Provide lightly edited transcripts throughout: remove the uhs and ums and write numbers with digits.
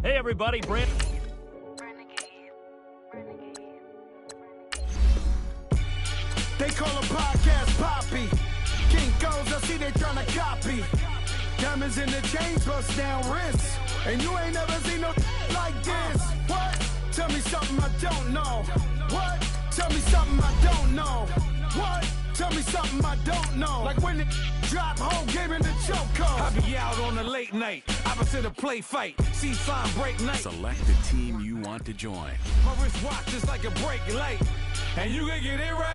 Hey, everybody, Brent. They call a podcast Poppy. King goes, I see they tryna copy. Diamonds in the chains, bust down wrists. And you ain't never seen no like this. What? Tell me something I don't know. What? Tell me something I don't know. What? Tell me something I don't know. Like when it drop, whole game in the chokehold. I be out on a late night, opposite a play fight. See sign break night. Select the team you want to join. My wristwatch is like a brake light. And you can get it right.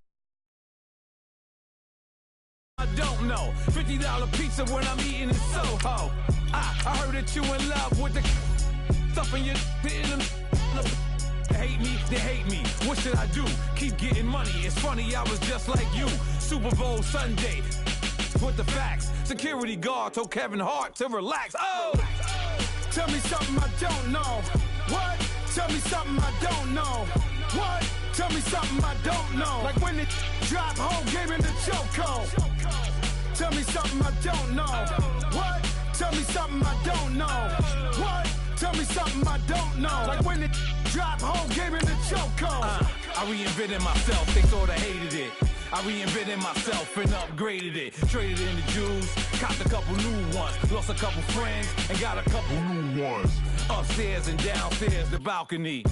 I don't know. $50 pizza when I'm eating in Soho. I heard that you in love with the stuff in your in them. Hate me, they hate me. What should I do? Keep getting money. It's funny, I was just like you. Super Bowl Sunday. With the facts. Security guard told Kevin Hart to relax. Oh! Tell me something I don't know. What? Tell me something I don't know. What? Tell me something I don't know. Like when it drop, whole game in the chokehold. Tell me something I don't know. What? Tell me something I don't know. What? Tell me something I don't know. Like when it drop, whole game in the chokehold. I reinvented myself, they sorta hated it. I reinvented myself and upgraded it. Traded in the Jews, copped a couple new ones. Lost a couple friends and got a couple new ones. Upstairs and downstairs, the balcony.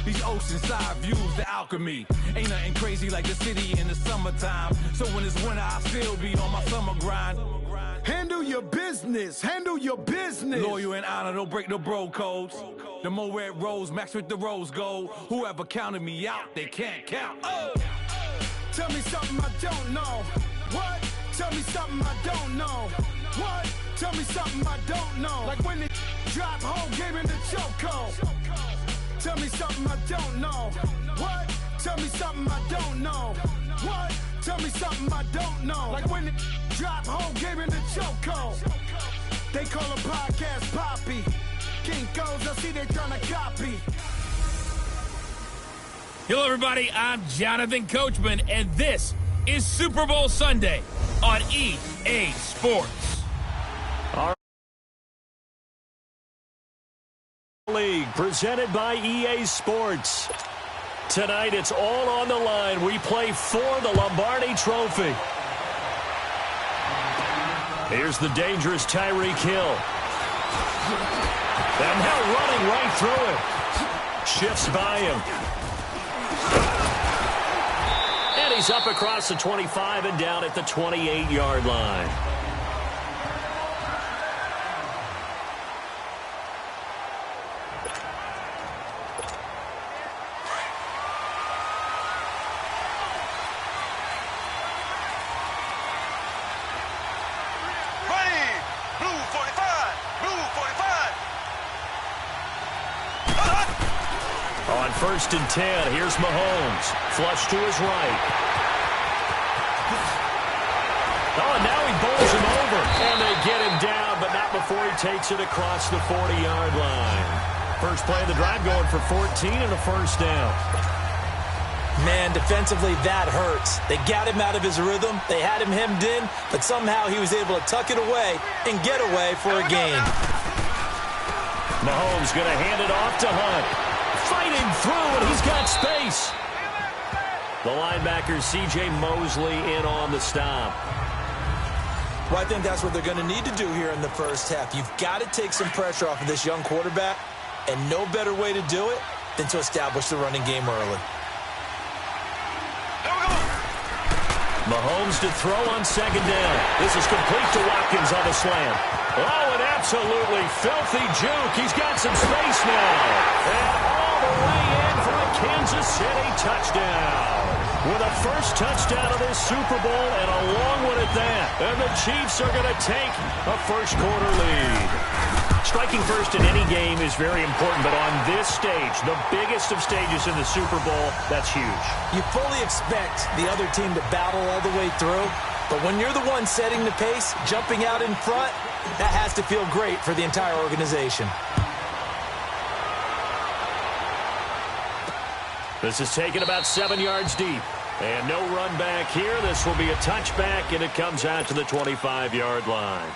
These oceanside views, the alchemy. Ain't nothing crazy like the city in the summertime. So when it's winter, I still be on my summer grind. Handle your business. Handle your business. Loyal and honor, don't break no bro codes. The more red rose, max with the rose gold. Whoever counted me out, they can't count. Oh! Tell me something I don't know. What? Tell me something I don't know. What? Tell me something I don't know. Like when it drop, whole game in the chokehold. Tell me something I don't know. What? Tell me something I don't know. What? Tell me something I don't know. Like when it drop, whole game in the chokehold. They call a podcast Poppy. King goes, I see they tryna copy. Hello, everybody. I'm Jonathan Coachman, and this is Super Bowl Sunday on EA Sports. League presented by EA Sports. Tonight, it's all on the line. We play for the Lombardi Trophy. Here's the dangerous Tyreek Hill. And now running right through it. Shifts by him. And he's up across the 25 and down at the 28-yard line. On 1st and 10, here's Mahomes. Flush to his right. Oh, and now he bowls him over. And they get him down, but not before he takes it across the 40-yard line. First play of the drive going for 14 and a first down. Man, defensively, that hurts. They got him out of his rhythm. They had him hemmed in, but somehow he was able to tuck it away and get away for a gain. Mahomes going to hand it off to Hunt. Fighting through, and he's got space. The linebacker, C.J. Mosley, in on the stop. Well, I think that's what they're going to need to do here in the first half. You've got to take some pressure off of this young quarterback, and no better way to do it than to establish the running game early. Mahomes to throw on 2nd down. This is complete to Watkins on the slam. Oh, an absolutely filthy juke. He's got some space now. And all the way in for a Kansas City touchdown. With a first touchdown of this Super Bowl and a long one at that. And the Chiefs are going to take a first-quarter lead. Striking first in any game is very important, but on this stage, the biggest of stages in the Super Bowl, that's huge. You fully expect the other team to battle all the way through, but when you're the one setting the pace, jumping out in front, that has to feel great for the entire organization. This is taken about 7 yards deep. And no run back here. This will be a touchback, and it comes out to the 25-yard line.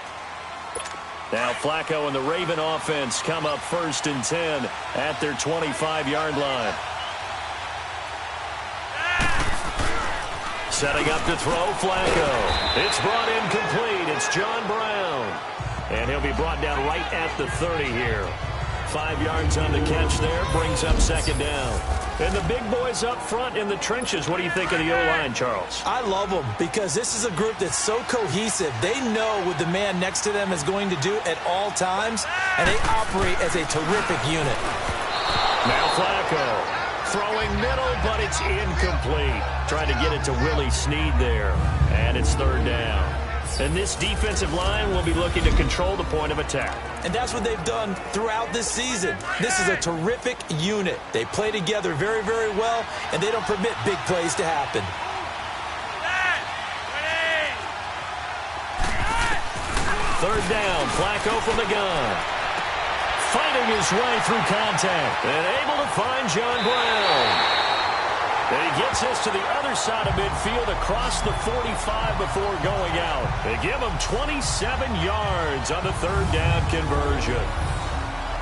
Now Flacco and the Raven offense come up 1st and 10 at their 25-yard line. Setting up to throw, Flacco. It's brought in complete. It's John Brown. And he'll be brought down right at the 30 here. 5 yards on the catch there. Brings up 2nd down. And the big boys up front in the trenches. What do you think of the O-line, Charles? I love them because this is a group that's so cohesive. They know what the man next to them is going to do at all times, and they operate as a terrific unit. Now Flacco. Throwing middle, but it's incomplete. Trying to get it to Willie Snead there. And it's 3rd down. And this defensive line will be looking to control the point of attack. And that's what they've done throughout this season. This is a terrific unit. They play together very, very well, and they don't permit big plays to happen. 3rd down, Flacco from the gun. Fighting his way through contact and able to find John Brown. And he gets this to the other side of midfield across the 45 before going out. They give him 27 yards on the 3rd down conversion.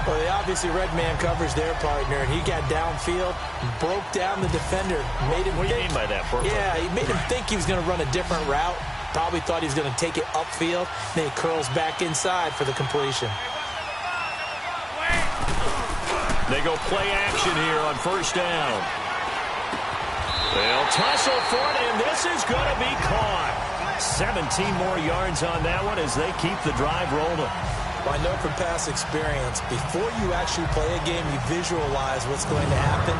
Well, they obviously red man coverage their partner, and he got downfield, broke down the defender, made him What do you mean by that, Burke? Yeah, he made him think he was going to run a different route. Probably thought he was going to take it upfield. Then he curls back inside for the completion. They go play action here on 1st down. They'll tussle for it, and this is going to be caught. 17 more yards on that one as they keep the drive rolling. Well, I know from past experience, before you actually play a game, you visualize what's going to happen.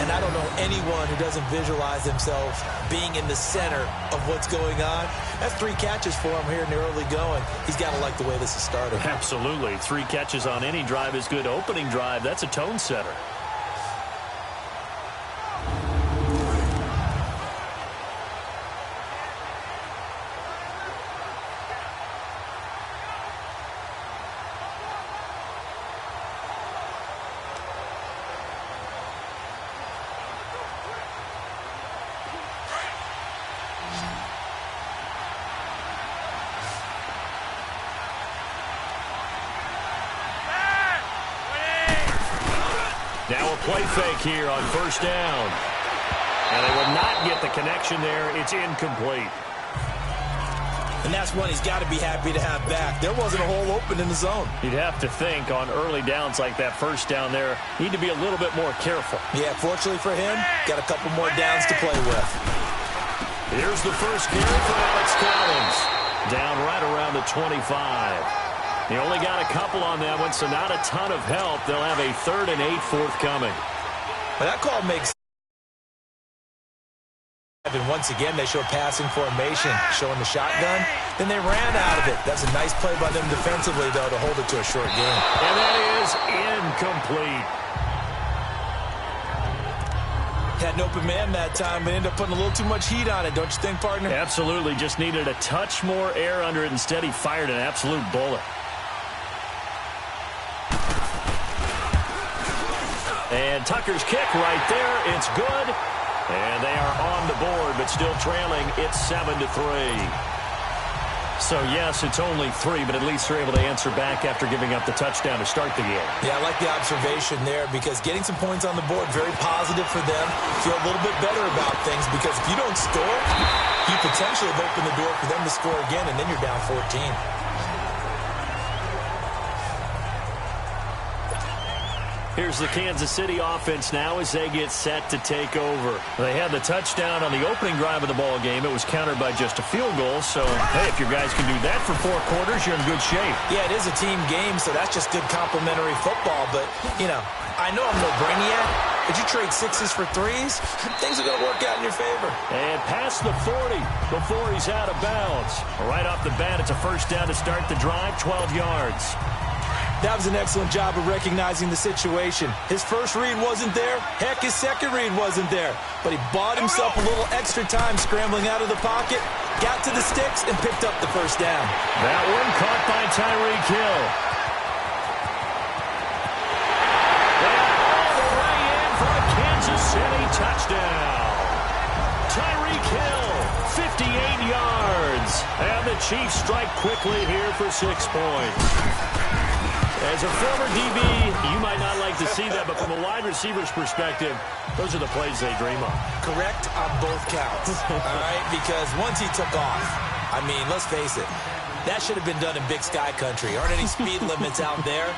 And I don't know anyone who doesn't visualize themselves being in the center of what's going on. That's 3 catches for him here in the early going. He's got to like the way this is started. Absolutely. 3 catches on any drive is good. Opening drive, that's a tone setter. Now a play fake here on 1st down. And they will not get the connection there. It's incomplete. And that's one he's got to be happy to have back. There wasn't a hole open in the zone. You'd have to think on early downs like that 1st down there, need to be a little bit more careful. Yeah, fortunately for him, got a couple more downs to play with. Here's the first carry for Alex Collins. Down right around the 25. He only got a couple on that one, so not a ton of help. They'll have a 3rd and 8 forthcoming. But that call makes sense. And once again, they show passing formation, showing the shotgun. Then they ran out of it. That's a nice play by them defensively, though, to hold it to a short game. And that is incomplete. Had an open man that time, but ended up putting a little too much heat on it, don't you think, partner? Absolutely. Just needed a touch more air under it. Instead, he fired an absolute bullet. And Tucker's kick right there. It's good. And they are on the board, but still trailing. It's 7-3. So, yes, it's only 3, but at least they're able to answer back after giving up the touchdown to start the game. Yeah, I like the observation there because getting some points on the board, very positive for them. Feel a little bit better about things because if you don't score, you potentially have opened the door for them to score again, and then you're down 14. Here's the Kansas City offense now as they get set to take over. They had the touchdown on the opening drive of the ball game. It was countered by just a field goal. So, hey, if your guys can do that for 4 quarters, you're in good shape. Yeah, it is a team game, so that's just good complimentary football. But, you know, I know I'm no brainiac, but you trade 6s for 3s, things are going to work out in your favor. And past the 40 before he's out of bounds. Right off the bat, it's a 1st down to start the drive, 12 yards. That was an excellent job of recognizing the situation. His first read wasn't there. Heck, his second read wasn't there. But he bought himself a little extra time scrambling out of the pocket, got to the sticks, and picked up the 1st down. That one caught by Tyreek Hill. And all the way in for a Kansas City touchdown. Tyreek Hill, 58 yards. Faze. And the Chiefs strike quickly here for 6 points. As a former DB, you might not like to see that, but from a wide receiver's perspective, those are the plays they dream of. Correct on both counts, all right? Because once he took off, I mean, let's face it, that should have been done in Big Sky Country. Aren't any speed limits out there?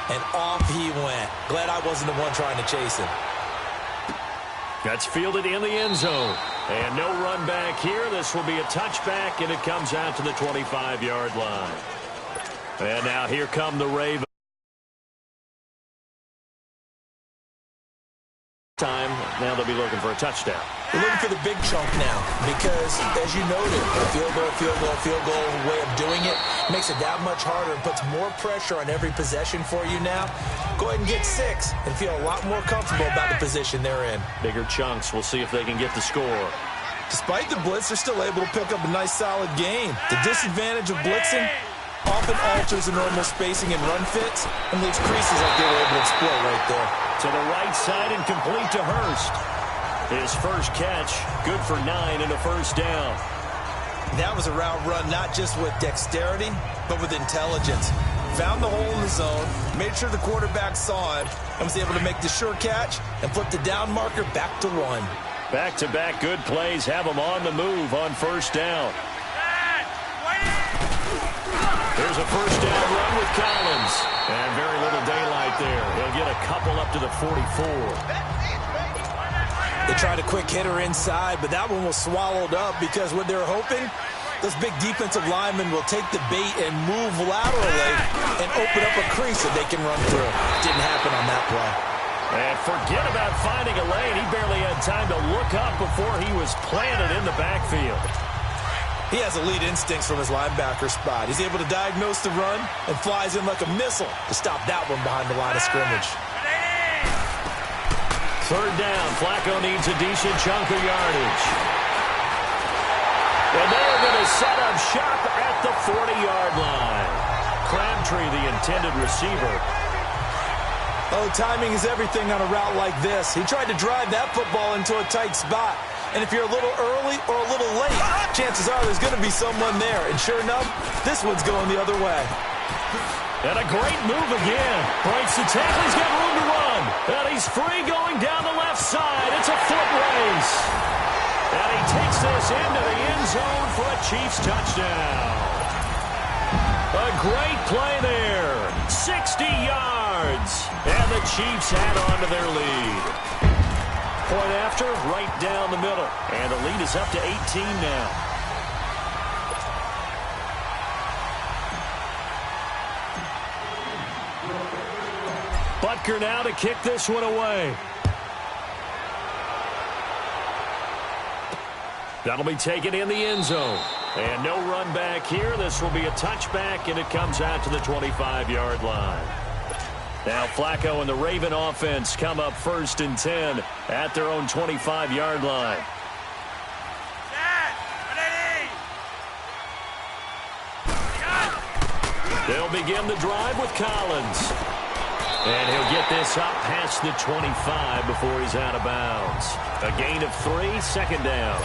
And off he went. Glad I wasn't the one trying to chase him. That's fielded in the end zone. And no run back here. This will be a touchback, and it comes out to the 25-yard line. And now here come the Ravens. Time. Now they'll be looking for a touchdown. We're looking for the big chunk now because, as you noted, a field goal way of doing it makes it that much harder and puts more pressure on every possession for you now. Go ahead and get 6 and feel a lot more comfortable about the position they're in. Bigger chunks. We'll see if they can get the score. Despite the blitz, they're still able to pick up a nice, solid gain. The disadvantage of blitzing often alters the normal spacing and run fits and leaves creases like they were able to exploit right there. To the right side and complete to Hurst. His first catch, good for 9 and a first down. That was a route run not just with dexterity, but with intelligence. Found the hole in the zone, made sure the quarterback saw it, and was able to make the sure catch and flip the down marker back to 1. Back-to-back good plays have him on the move on first down. Here's a first down run with Collins. And very little daylight there. He'll get a couple up to the 44. They tried a quick hitter inside, but that one was swallowed up because what they're hoping, those big defensive linemen will take the bait and move laterally and open up a crease that they can run through. Didn't happen on that play. And forget about finding a lane. He barely had time to look up before he was planted in the backfield. He has elite instincts from his linebacker spot. He's able to diagnose the run and flies in like a missile to stop that one behind the line of scrimmage. Third down. Flacco needs a decent chunk of yardage. And they're going to set up shop at the 40-yard line. Crabtree, the intended receiver. Oh, timing is everything on a route like this. He tried to drive that football into a tight spot. And if you're a little early or a little late, chances are there's going to be someone there. And sure enough, this one's going the other way. And a great move again. Breaks the tackle. He's got room to run. And he's free going down the left side. It's a foot race. And he takes this into the end zone for a Chiefs touchdown. A great play there. 60 yards. And the Chiefs add on to their lead. Point after, right down the middle. And the lead is up to 18 now. Butker now to kick this one away. That'll be taken in the end zone. And no run back here. This will be a touchback, and it comes out to the 25-yard line. Now Flacco and the Raven offense come up 1st and 10 at their own 25-yard line. They'll begin the drive with Collins. And he'll get this up past the 25 before he's out of bounds. A gain of 3, second down.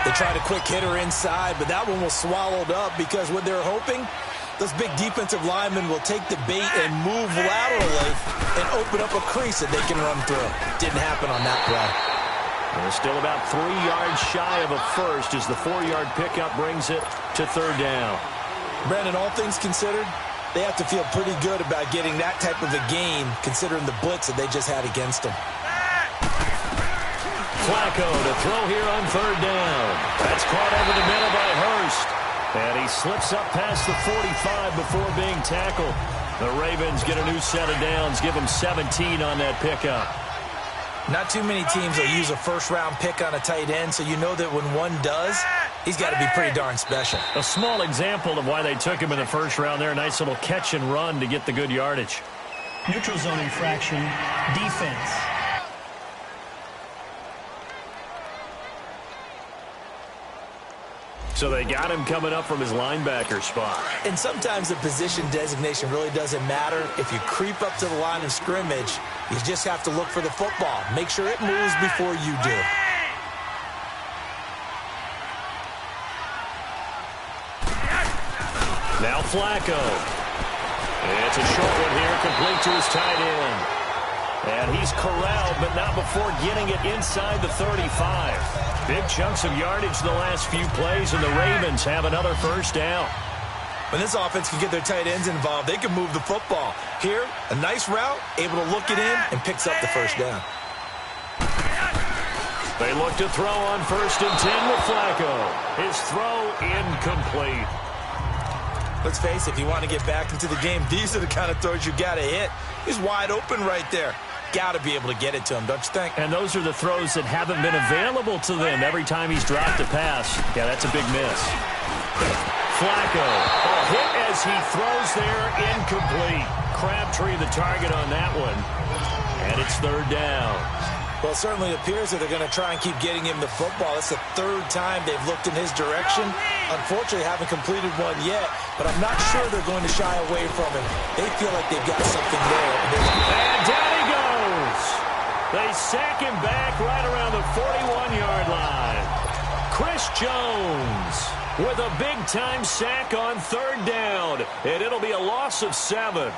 They tried a quick hitter inside, but that one was swallowed up because what they're hoping, those big defensive linemen will take the bait and move laterally and open up a crease that they can run through. Didn't happen on that play. They're still about 3 yards shy of a first as the 4-yard pickup brings it to third down. Brandon, all things considered, they have to feel pretty good about getting that type of a gain considering the blitz that they just had against them. Flacco to throw here on third down. That's caught over the middle by Hurst. And he slips up past the 45 before being tackled. The Ravens get a new set of downs, give them 17 on that pickup. Not too many teams will use a first-round pick on a tight end, so you know that when one does, he's got to be pretty darn special. A small example of why they took him in the first round there. A nice little catch and run to get the good yardage. Neutral zone infraction, defense. So they got him coming up from his linebacker spot. And sometimes the position designation really doesn't matter. If you creep up to the line of scrimmage, you just have to look for the football. Make sure it moves before you do. Flacco. It's a short one here, complete to his tight end. And he's corralled, but not before getting it inside the 35. Big chunks of yardage the last few plays, and the Ravens have another first down. When this offense can get their tight ends involved, they can move the football. Here, a nice route, able to look it in, and picks up the first down. They look to throw on 1st and 10 with Flacco. His throw incomplete. Let's face it, if you want to get back into the game, these are the kind of throws you got to hit. He's wide open right there. Got to be able to get it to him, don't you think? And those are the throws that haven't been available to them every time he's dropped a pass. Yeah, that's a big miss. Flacco, a hit as he throws there, incomplete. Crabtree the target on that one. And it's 3rd down. Well, it certainly appears that they're going to try and keep getting him the football. It's the 3rd time they've looked in his direction. Unfortunately, haven't completed one yet, but I'm not sure they're going to shy away from him. They feel like they've got something there. And down he goes. They sack him back right around the 41-yard line. Chris Jones with a big-time sack on 3rd down, and it'll be a loss of 7.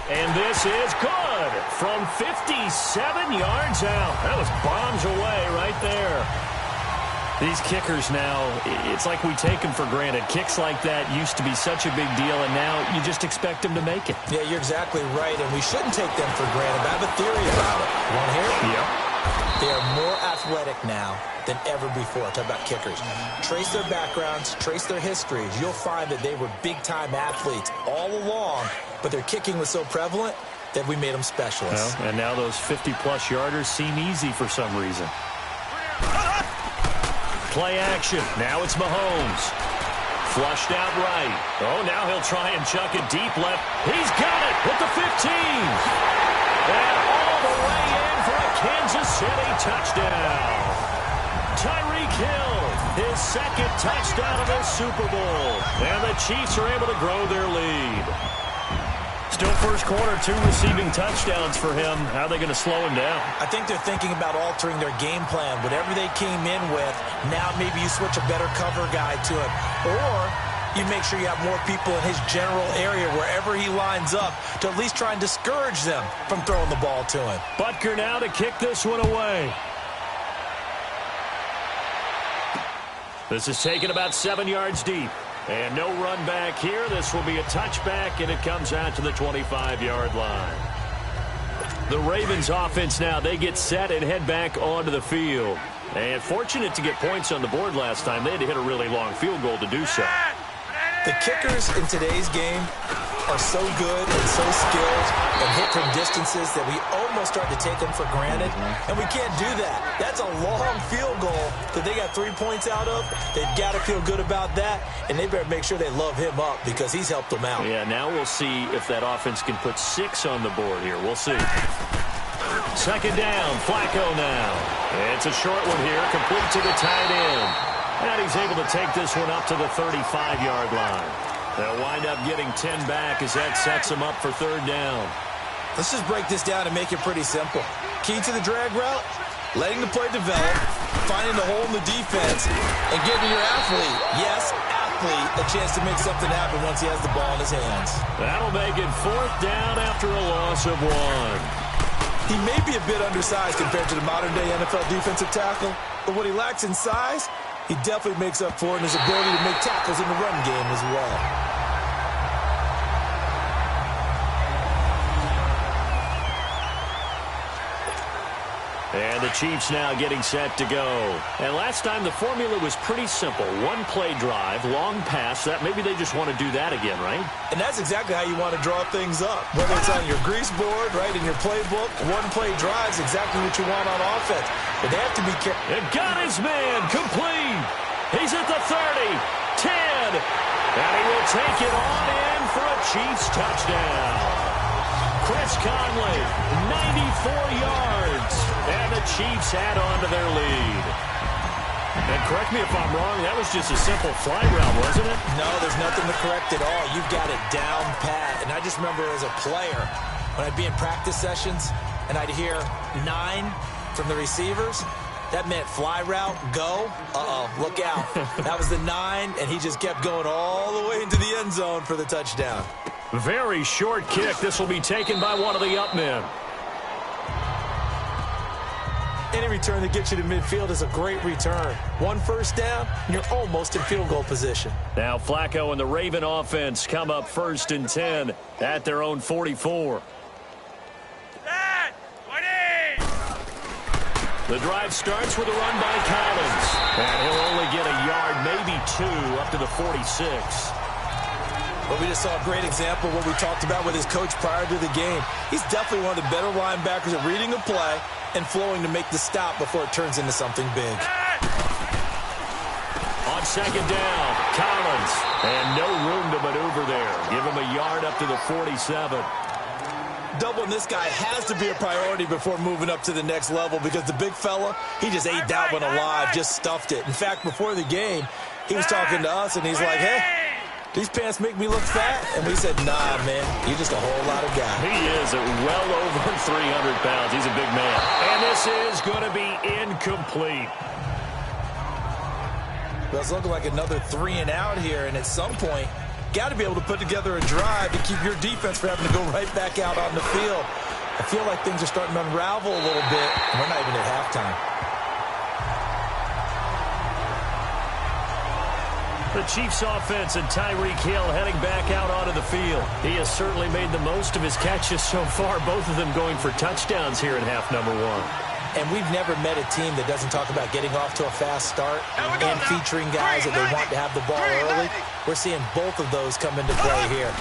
And this is good from 57 yards out. That was bombs away right there. These kickers now, it's like we take them for granted. Kicks like that used to be such a big deal, and now you just expect them to make it. Yeah, you're exactly right, and we shouldn't take them for granted. But I have a theory about it. You want to hear it? Yep. They are more athletic now than ever before. Talk about kickers. Trace their backgrounds, trace their histories. You'll find that they were big-time athletes all along, but their kicking was so prevalent that we made them specialists. Well, and now those 50-plus yarders seem easy for some reason. Play action. Now it's Mahomes. Flushed out right. Oh, now he'll try and chuck it deep left. He's got it at the 15. And all the way in for a Kansas City touchdown. Tyreek Hill, his 2nd touchdown of the Super Bowl. And the Chiefs are able to grow their lead. Still first quarter, 2 receiving touchdowns for him. How are they going to slow him down? I think they're thinking about altering their game plan. Whatever they came in with, now maybe you switch a better cover guy to it. Or you make sure you have more people in his general area wherever he lines up to at least try and discourage them from throwing the ball to him. Butker now to kick this one away. This is taken about 7 yards deep. And no run back here. This will be a touchback, and it comes out to the 25-yard line. The Ravens offense now, they get set and head back onto the field. And fortunate to get points on the board last time. They had to hit a really long field goal to do so. The kickers in today's game are so good and so skilled and hit from distances that we almost start to take them for granted. And we can't do that. That's a long field goal that they got 3 points out of. They've got to feel good about that, and they better make sure they love him up because he's helped them out. Yeah, now we'll see if that offense can put 6 on the board here. We'll see. 2nd down, Flacco now. It's a short one here, complete to the tight end. And he's able to take this one up to the 35-yard line. They'll wind up getting 10 back as that sets them up for 3rd down. Let's just break this down and make it pretty simple. Key to the drag route, letting the play develop, finding the hole in the defense, and giving your athlete, yes, athlete, a chance to make something happen once he has the ball in his hands. That'll make it 4th down after a loss of 1. He may be a bit undersized compared to the modern-day NFL defensive tackle, but what he lacks in size, he definitely makes up for it in his ability to make tackles in the run game as well. And the Chiefs now getting set to go. And last time the formula was pretty simple. 1 play drive, long pass. That maybe they just want to do that again, right? And that's exactly how you want to draw things up. Whether it's on your grease board, right, in your playbook, 1 play drive is exactly what you want on offense. But they have to be careful. And got his man complete. He's at the 30, 10. And he will take it on in for a Chiefs touchdown. Chris Conley, 94 yards. And the Chiefs add on to their lead. And correct me if I'm wrong, that was just a simple fly route, wasn't it? No, there's nothing to correct at all. You've got it down pat. And I just remember as a player, when I'd be in practice sessions and I'd hear 9 from the receivers, That meant fly route, go. Look out. That was the 9, and he just kept going all the way into the end zone for the touchdown. Very short kick. This will be taken by one of the up men. Any return that gets you to midfield is a great return. 1 first down, and you're almost in field goal position. Now Flacco and the Raven offense come up 1st and 10 at their own 44. The drive starts with a run by Collins. And he'll only get a yard, maybe 2, up to the 46. But we just saw a great example of what we talked about with his coach prior to the game. He's definitely one of the better linebackers at reading a play and flowing to make the stop before it turns into something big. On 2nd down, Collins. And no room to maneuver there. Give him a yard up to the 47. Doubling this guy has to be a priority before moving up to the next level because the big fella, he just ate that one alive, just stuffed it. In fact, before the game, he was talking to us, and he's like, hey, these pants make me look fat? And we said, nah, man, you're just a whole lot of guy. He is at well over 300 pounds. He's a big man. And this is going to be incomplete. Well, it's looking like another 3 and out here, and at some point, got to be able to put together a drive to keep your defense from having to go right back out on the field. I feel like things are starting to unravel a little bit, and we're not even at halftime. The Chiefs offense and Tyreek Hill heading back out onto the field. He has certainly made the most of his catches so far, both of them going for touchdowns here in half number 1. And we've never met a team that doesn't talk about getting off to a fast start and featuring guys that they want to have the ball early. We're seeing both of those come into play here.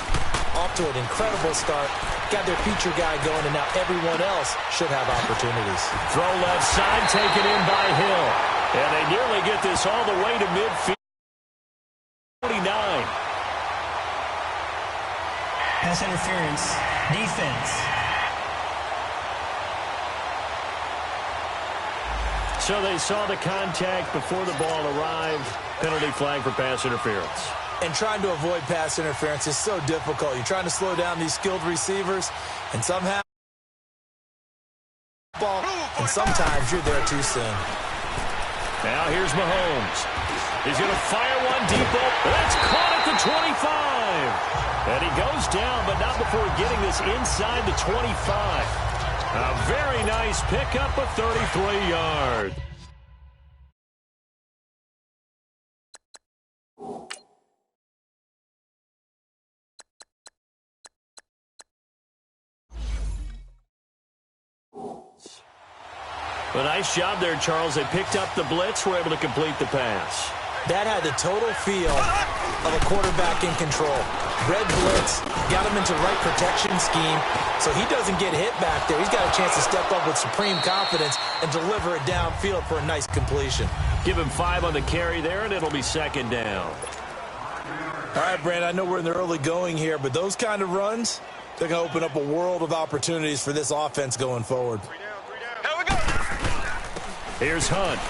Off to an incredible start. Got their feature guy going, and now everyone else should have opportunities. Throw left side, taken in by Hill. And they nearly get this all the way to midfield. 49. Pass interference. Defense. So they saw the contact before the ball arrived. Penalty flag for pass interference. And trying to avoid pass interference is so difficult. You're trying to slow down these skilled receivers, and somehow, and sometimes you're there too soon. Now here's Mahomes. He's going to fire one deep. That's caught at the 25. And he goes down, but not before getting this inside the 25. A very nice pickup of 33 yards. A nice job there, Charles. They picked up the blitz, were able to complete the pass. That had the total feel of a quarterback in control. Red blitz, got him into the right protection scheme, so he doesn't get hit back there. He's got a chance to step up with supreme confidence and deliver it downfield for a nice completion. Give him 5 on the carry there, and it'll be 2nd down. All right, Brand, I know we're in the early going here, but those kind of runs, they're going to open up a world of opportunities for this offense going forward. Here's Hunt.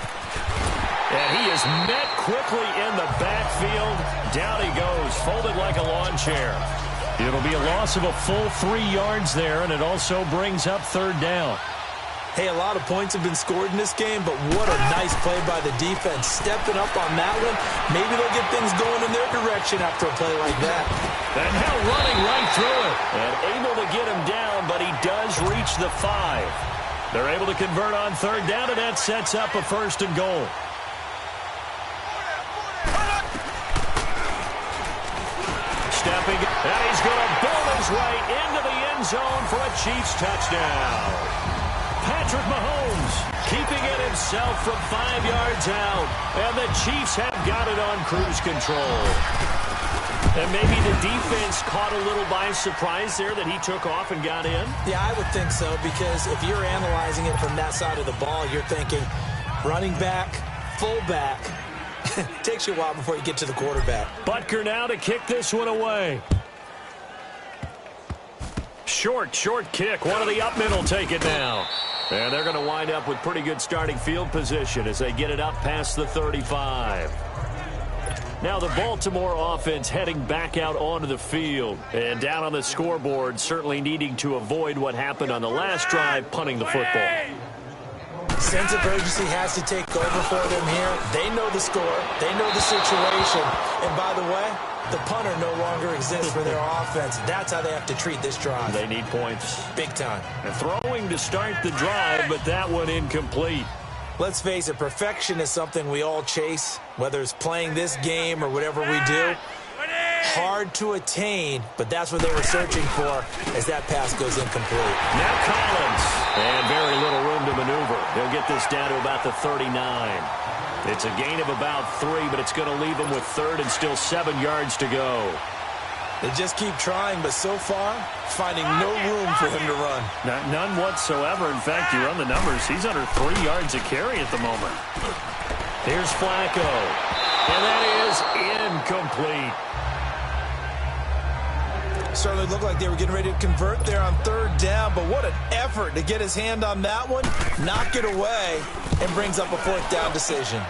And he is met quickly in the backfield. Down he goes, folded like a lawn chair. It'll be a loss of a full 3 yards there, and it also brings up 3rd down. Hey, a lot of points have been scored in this game, but what a nice play by the defense. Stepping up on that one, maybe they'll get things going in their direction after a play like that. And now running right through it. And able to get him down, but he does reach the 5. They're able to convert on 3rd down, and that sets up a 1st and goal. Stepping, and he's going to bowl his way into the end zone for a Chiefs touchdown. Patrick Mahomes keeping it himself from 5 yards out, and the Chiefs have got it on cruise control. And maybe the defense caught a little by surprise there that he took off and got in? Yeah, I would think so, because if you're analyzing it from that side of the ball, you're thinking running back, fullback. Takes you a while before you get to the quarterback. Butker now to kick this one away. Short kick. One of the up men will take it now. And they're going to wind up with pretty good starting field position as they get it up past the 35. Now the Baltimore offense heading back out onto the field. And down on the scoreboard, certainly needing to avoid what happened on the last drive, punting the football. sense of urgency has to take over for them here. They know the score. They know the situation. And by the way, the punter no longer exists for their offense. That's how they have to treat this drive. They need points. Big time. And throwing to start the drive, but that one incomplete. Let's face it, perfection is something we all chase, whether it's playing this game or whatever we do. Hard to attain, but that's what they were searching for as that pass goes incomplete. Now Collins, and very little room to maneuver. He'll get this down to about the 39. It's a gain of about 3, but it's going to leave him with third and still 7 yards to go. They just keep trying, but so far, finding no room for him to run. None whatsoever. In fact, you run the numbers. He's under 3 yards a carry at the moment. Here's Flacco, and that is incomplete. Certainly looked like they were getting ready to convert there on third down, but what an effort to get his hand on that one, knock it away, and brings up a fourth down decision.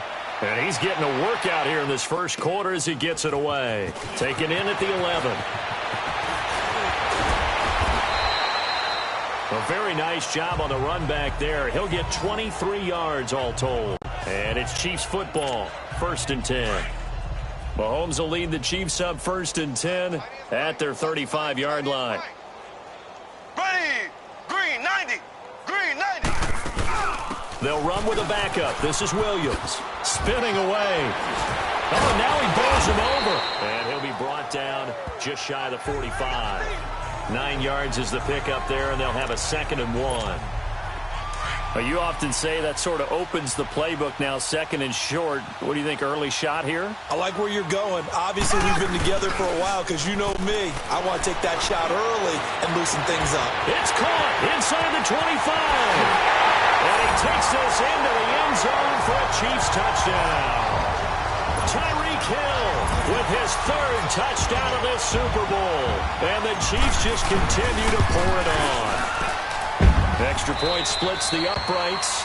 And he's getting a workout here in this first quarter as he gets it away. Taken in at the 11. A very nice job on the run back there. He'll get 23 yards all told. And it's Chiefs football, 1st and 10. Mahomes will lead the Chiefs up 1st and 10 at their 35-yard line. Ready, green 90, green 90. They'll run with a backup. This is Williams. Spinning away. Oh, now he bowls him over. And he'll be brought down just shy of the 45. 9 yards is the pickup there, and they'll have a 2nd and 1. You often say that sort of opens the playbook now, 2nd and short. What do you think, early shot here? I like where you're going. Obviously, we've been together for a while because you know me. I want to take that shot early and loosen things up. It's caught inside the 25. And he takes this into the end zone for a Chiefs touchdown. Tyreek Hill with his 3rd touchdown of this Super Bowl. And the Chiefs just continue to pour it on. Extra point splits the uprights.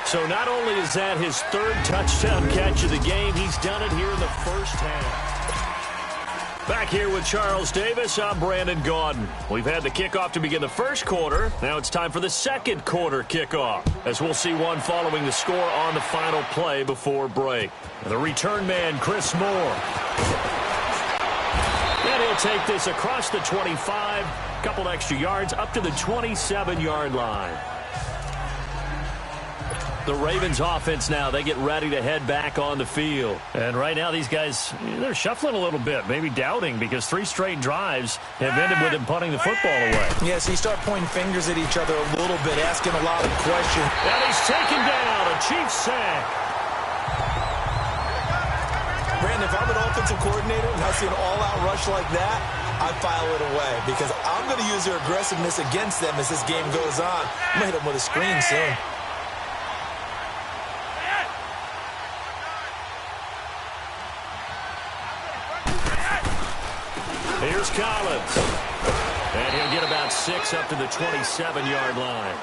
So not only is that his 3rd touchdown catch of the game, he's done it here in the first half. Back here with Charles Davis, I'm Brandon Gaudin. We've had the kickoff to begin the first quarter. Now it's time for the 2nd quarter kickoff, as we'll see one following the score on the final play before break. The return man, Chris Moore. And he'll take this across the 25. Couple extra yards up to the 27-yard line. The Ravens offense now, they get ready to head back on the field. And right now these guys, they're shuffling a little bit, maybe doubting, because 3 straight drives have ended with him punting the football away. Yeah, so you start pointing fingers at each other a little bit, asking a lot of questions. And he's taken down, a Chiefs sack. Brandon, if I'm an offensive coordinator and I see an all-out rush like that, I file it away because I'm going to use their aggressiveness against them as this game goes on. I'm going to hit them with a screen soon. Here's Collins. And he'll get about 6 up to the 27-yard line.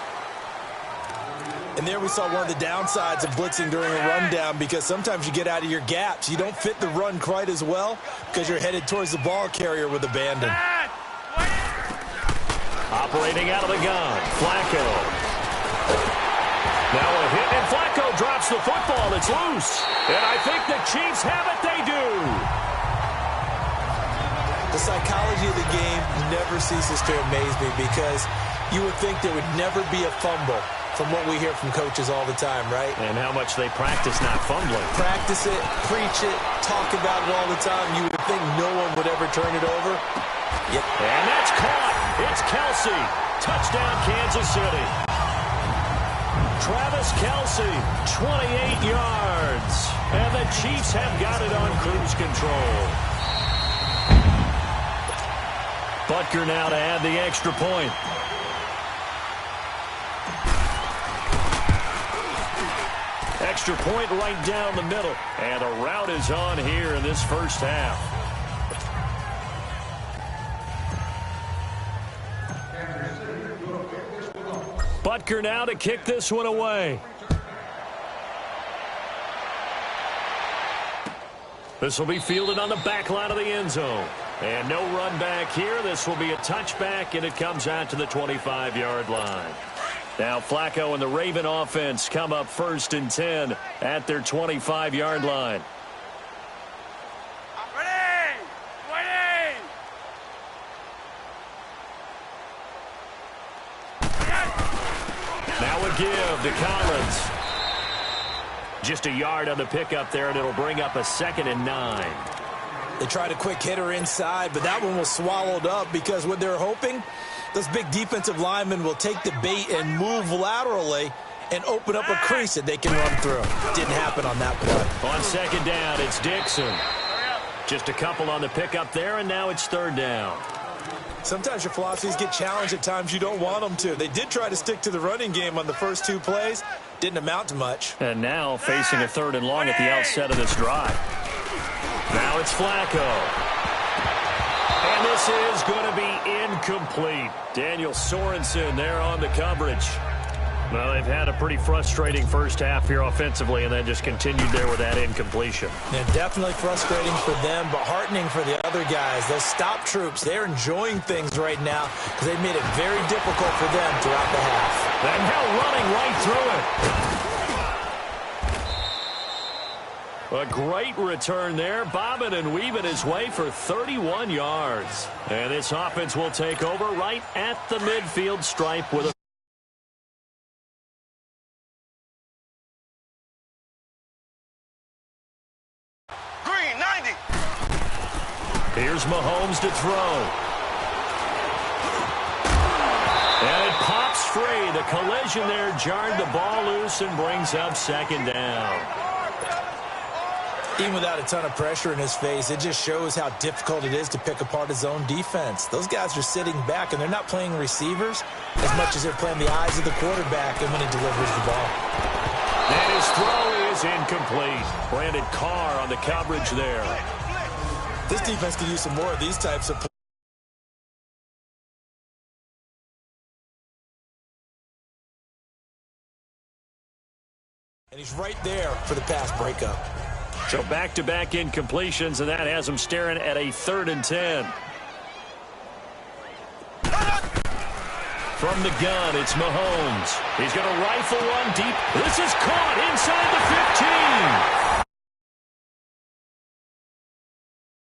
And there we saw one of the downsides of blitzing during a rundown, because sometimes you get out of your gaps. You don't fit the run quite as well because you're headed towards the ball carrier with abandon. Operating out of the gun, Flacco. Now a hit, and Flacco drops the football. It's loose. And I think the Chiefs have it. They do. The psychology of the game never ceases to amaze me, because you would think there would never be a fumble from what we hear from coaches all the time, right? And how much they practice not fumbling. Practice it, preach it, talk about it all the time. You would think no one would ever turn it over. Yep. And that's caught. It's Kelsey. Touchdown, Kansas City. Travis Kelsey, 28 yards. And the Chiefs have got it on cruise control. Butker now to add the extra point. Extra point right down the middle. And a rout is on here in this first half. Butker now to kick this one away. This will be fielded on the back line of the end zone. And no run back here. This will be a touchback, and it comes out to the 25-yard line. Now Flacco and the Raven offense come up 1st and 10 at their 25-yard line. Now a give to Collins. Just a yard on the pickup there, and it'll bring up a 2nd and 9. They tried a quick hitter inside, but that one was swallowed up because what they're hoping, those big defensive linemen will take the bait and move laterally and open up a crease that they can run through. Didn't happen on that play. On 2nd down, it's Dixon. Just a couple on the pickup there, and now it's 3rd down. Sometimes your philosophies get challenged at times you don't want them to. They did try to stick to the running game on the first 2 plays. Didn't amount to much. And now facing a 3rd and long at the outset of this drive. Now it's Flacco. And this is going to be incomplete. Daniel Sorensen there on the coverage. Well, they've had a pretty frustrating first half here offensively, and then just continued there with that incompletion. Yeah, definitely frustrating for them, but heartening for the other guys. Those stop troops, they're enjoying things right now because they've made it very difficult for them throughout the half. And now running right through it. A great return there, bobbing and weaving his way for 31 yards. And this offense will take over right at the midfield stripe with a Here's Mahomes to throw. And it pops free. The collision there jarred the ball loose and brings up 2nd down. Even without a ton of pressure in his face, it just shows how difficult it is to pick apart his own defense. Those guys are sitting back, and they're not playing receivers as much as they're playing the eyes of the quarterback and when he delivers the ball. And his throw is incomplete. Brandon Carr on the coverage there. This defense could use some more of these types of plays. And he's right there for the pass breakup. So back-to-back incompletions, and that has him staring at a 3rd and 10. From the gun, it's Mahomes. He's going to rifle one deep. This is caught inside the 15.